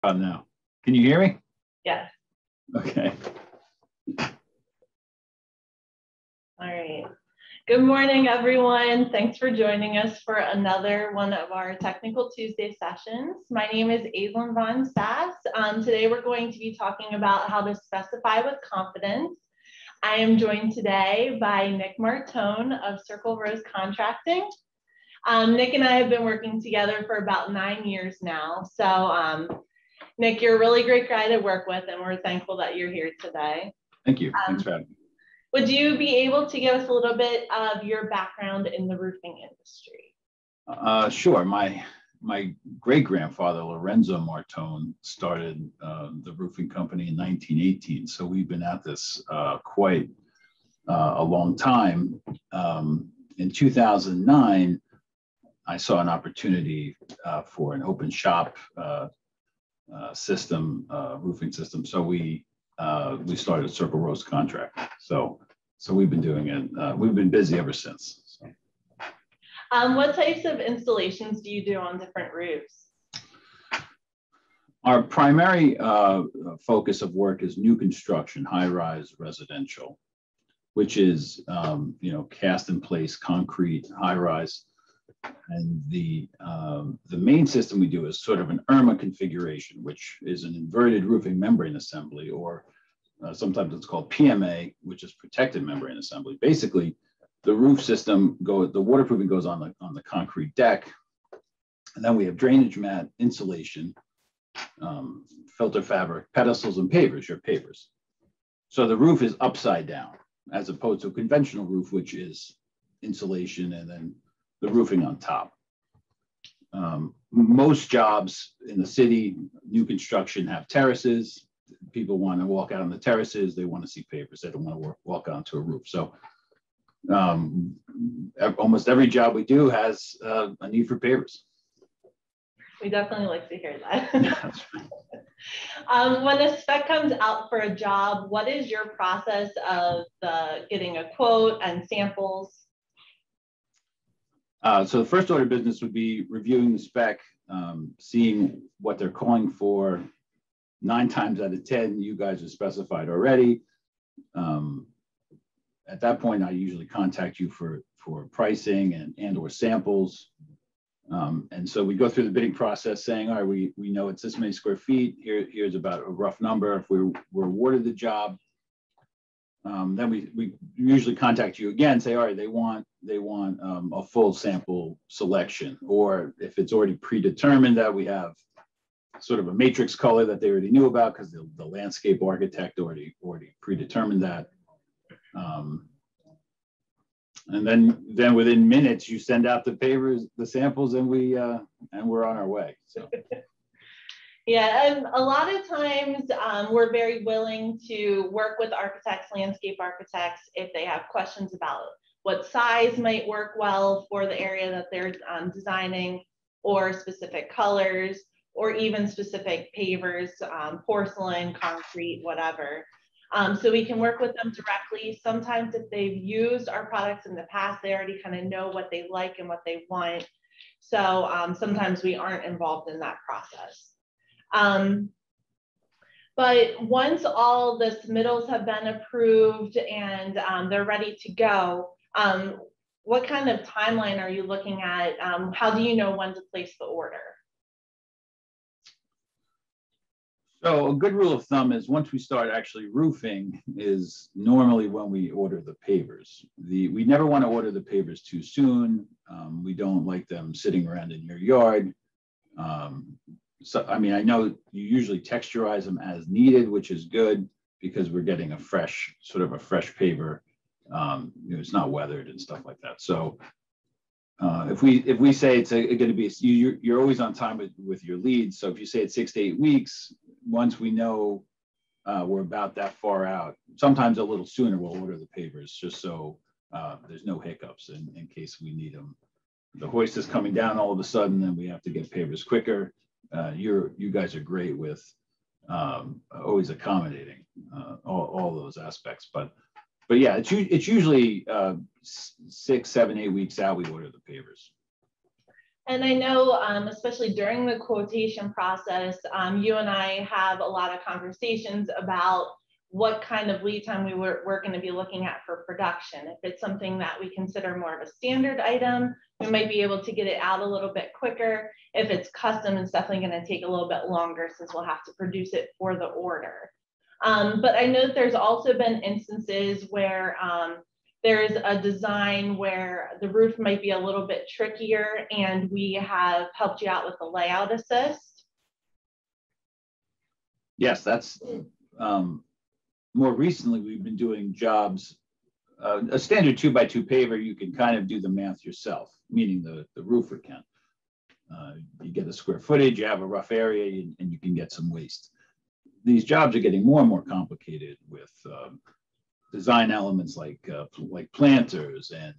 about now? Can you hear me? Yes. Okay. All right. Good morning, everyone. Thanks for joining us for another one of our Technical Tuesday sessions. My name is Aislinn VonSas. Today we're going to be talking about how to specify with confidence. I am joined today by Nick Martone of Circle Rose Contracting. Nick and I have been working together for about 9 years now. So Nick, you're a really great guy to work with, and we're thankful that you're here today. Thank you. Thanks for having me. Would you be able to give us a little bit of your background in the roofing industry? Sure. My great-grandfather, Lorenzo Martone, started the roofing company in 1918. So we've been at this quite a long time. In 2009, I saw an opportunity for an open shop system, roofing system. So we started Circle Rose Contracting. So we've been doing it. We've been busy ever since. So. What types of installations do you do on different roofs? Our primary focus of work is new construction, high-rise residential, which is cast in place concrete high-rise. And the main system we do is sort of an IRMA configuration, which is an inverted roofing membrane assembly, or sometimes it's called PMA, which is protected membrane assembly. Basically, the roof system the waterproofing goes on the concrete deck, and then we have drainage mat, insulation, filter fabric, pedestals, and pavers. Your pavers. So the roof is upside down, as opposed to a conventional roof, which is insulation and then the roofing on top. Most jobs in the city, new construction, have terraces. People want to walk out on the terraces. They want to see pavers. They don't want to walk onto a roof. So almost every job we do has a need for pavers. We definitely like to hear that. When a spec comes out for a job, what is your process of getting a quote and samples? So the first order of business would be reviewing the spec, seeing what they're calling for. 9 times out of 10, you guys are specified already. At that point, I usually contact you for pricing and or samples. And so we go through the bidding process saying, all right, we know it's this many square feet. Here's about a rough number. If we're awarded the job, then we usually contact you again, say, all right, they want a full sample selection. Or if it's already predetermined that we have sort of a matrix color that they already knew about because the landscape architect already predetermined that. And then within minutes, you send out the pavers, the samples, and we're on our way. So. Yeah, and a lot of times we're very willing to work with architects, landscape architects, if they have questions about what size might work well for the area that they're designing, or specific colors, or even specific pavers, porcelain, concrete, whatever. So we can work with them directly. Sometimes if they've used our products in the past, they already kind of know what they like and what they want. So sometimes we aren't involved in that process. But once all the submittals have been approved and they're ready to go, what kind of timeline are you looking at? How do you know when to place the order? So a good rule of thumb is once we start actually roofing is normally when we order the pavers. We never want to order the pavers too soon. We don't like them sitting around in your yard. So, I mean, I know you usually texturize them as needed, which is good because we're getting a fresh paver. It's not weathered and stuff like that. So if we say it's going to be, you're always on time with your leads. So if you say it's 6 to 8 weeks, once we know we're about that far out, sometimes a little sooner, we'll order the pavers just so there's no hiccups in case we need them. The hoist is coming down all of a sudden, and we have to get pavers quicker. You guys are great with always accommodating all those aspects, but yeah, it's usually 6, 7, 8 weeks out we order the pavers. And I know, especially during the quotation process, you and I have a lot of conversations about what kind of lead time we're going to be looking at for production. If it's something that we consider more of a standard item, we might be able to get it out a little bit quicker. If it's custom, it's definitely going to take a little bit longer since we'll have to produce it for the order. But I know that there's also been instances where there's a design where the roof might be a little bit trickier and we have helped you out with the layout assist. Yes, that's more recently we've been doing jobs, a standard 2x2 paver, you can kind of do the math yourself, meaning the roofer can. You get a square footage, you have a rough area, and you can get some waste. These jobs are getting more and more complicated with design elements like planters and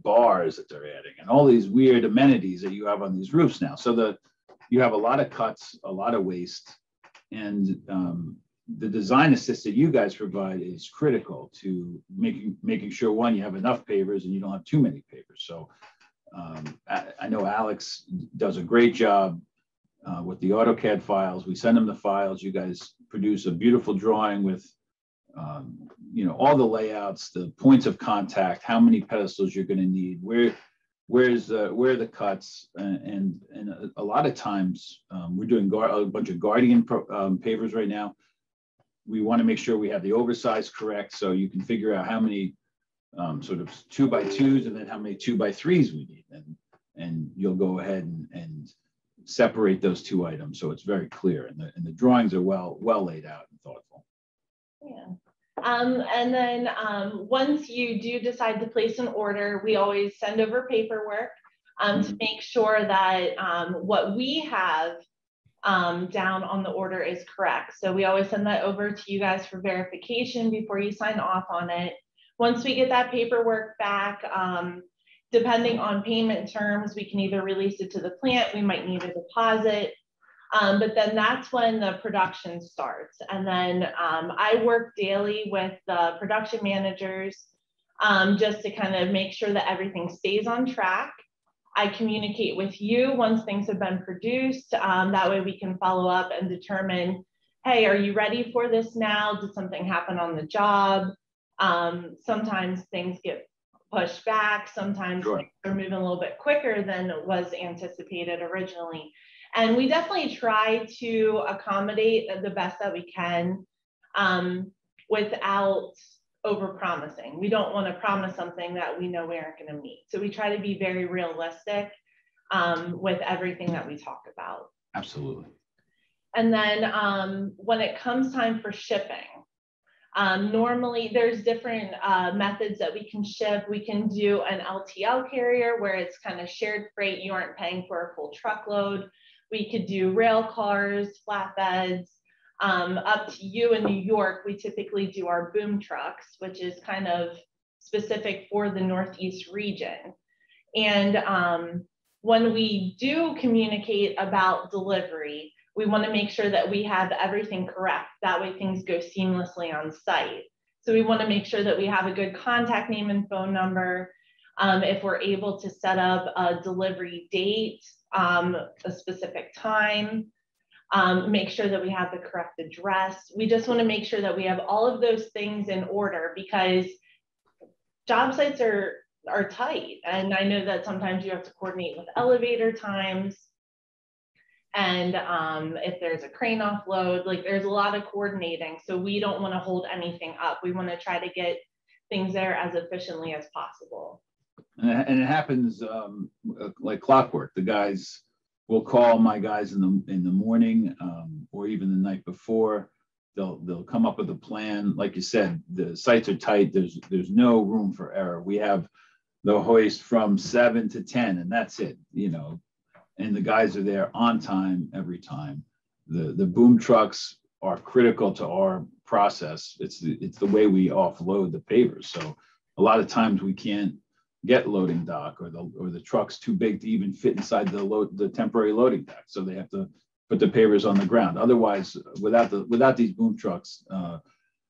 bars that they're adding and all these weird amenities that you have on these roofs now. So you have a lot of cuts, a lot of waste, and the design assist that you guys provide is critical to making sure, one, you have enough pavers and you don't have too many pavers. So I know Alex does a great job with the AutoCAD files. We send them the files. You guys produce a beautiful drawing with all the layouts, the points of contact, how many pedestals you're going to need, where are the cuts, and a lot of times we're doing a bunch of Guardian pavers right now. We want to make sure we have the oversize correct, so you can figure out how many sort of 2x2s and then how many 2x3s we need, and you'll go ahead and separate those two items so it's very clear, and the drawings are well laid out and thoughtful. Yeah. And then once you do decide to place an order, we always send over paperwork to make sure that what we have down on the order is correct. So we always send that over to you guys for verification before you sign off on it. Once we get that paperwork back, depending on payment terms, we can either release it to the plant, we might need a deposit, but then that's when the production starts. And then I work daily with the production managers just to kind of make sure that everything stays on track. I communicate with you once things have been produced. That way we can follow up and determine, hey, are you ready for this now? Did something happen on the job? Sometimes things get pushed back. Sometimes they're moving a little bit quicker than was anticipated originally. And we definitely try to accommodate the best that we can without over-promising. We don't want to promise something that we know we aren't going to meet. So we try to be very realistic with everything that we talk about. Absolutely. And then when it comes time for shipping, normally there's different methods that we can ship. We can do an LTL carrier where it's kind of shared freight. You aren't paying for a full truckload. We could do rail cars, flatbeds. Up to you in New York, we typically do our boom trucks, which is kind of specific for the Northeast region. And when we do communicate about delivery, we want to make sure that we have everything correct. That way things go seamlessly on site. So we want to make sure that we have a good contact name and phone number. If we're able to set up a delivery date, a specific time, make sure that we have the correct address. We just want to make sure that we have all of those things in order because job sites are tight. And I know that sometimes you have to coordinate with elevator times. And if there's a crane offload, like there's a lot of coordinating. So we don't want to hold anything up. We want to try to get things there as efficiently as possible. And it happens like clockwork. The guys will call my guys in the morning or even the night before. They'll come up with a plan. Like you said, the sites are tight. There's no room for error. We have the hoist from 7 to 10, and that's it. And the guys are there on time every time. The boom trucks are critical to our process. It's the way we offload the pavers. So a lot of times we can't get loading dock or the truck's too big to even fit inside the temporary loading dock. So they have to put the pavers on the ground. Otherwise, without these boom trucks,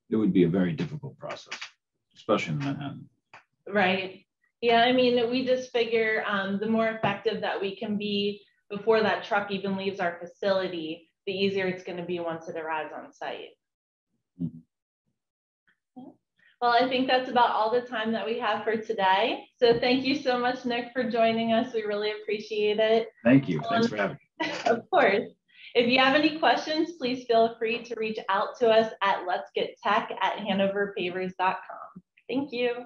it would be a very difficult process, especially in Manhattan. Right. Yeah, I mean, we just figure the more effective that we can be before that truck even leaves our facility, the easier it's going to be once it arrives on site. Mhm. Well, I think that's about all the time that we have for today. So thank you so much, Nick, for joining us. We really appreciate it. Thank you. Thanks for having me. Of course. If you have any questions, please feel free to reach out to us at letsgettech@hanoverpavers.com. Thank you.